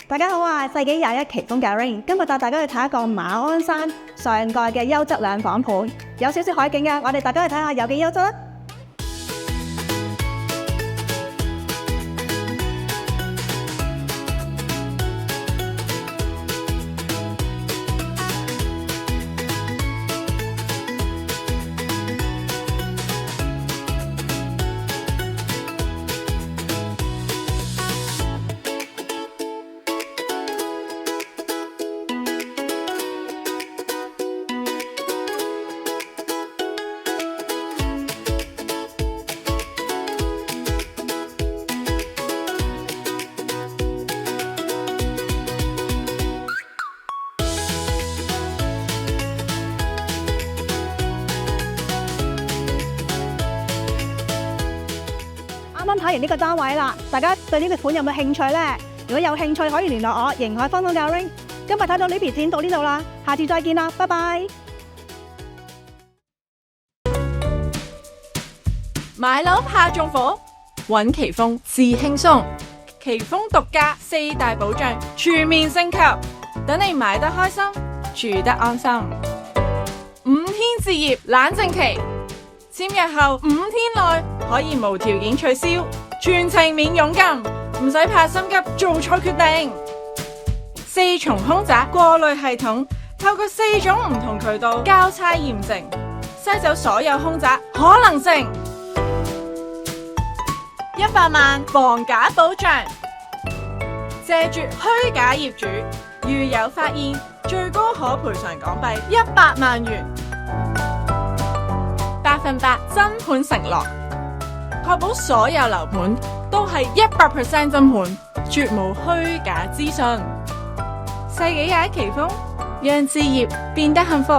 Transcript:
大家好啊！世紀21奇峰嘅 Rain， 今日帶大家去睇一個馬鞍山上蓋嘅優質兩房盤，有少少海景嘅，我哋大家去睇下有幾優質啦！啱啱睇完呢個單位啦，大家對呢個款有冇興趣呢？如果有興趣，可以聯絡我，瑩海方東嘅 Rain。今日睇到呢片片到呢度啦，下次再見啦，拜拜。買樓怕縱火，揾奇峰至輕鬆。奇峰獨家4大保障，全面升級，等你買得開心，住得安心。5天置業冷靜期，簽約後5天內可以無條件取消，全程免佣金，唔使怕心急做錯決定。4重空宅過濾系統，透過4種唔同渠道交叉驗證，篩走所有空宅可能性。100萬房價保障，謝絕虛假業主，如有發現，最高可賠償港幣100萬元。100%真盤承諾，確保所有樓盤都係100% 真盤，絕無虛假資訊。世紀21奇峰，讓置業變得幸福。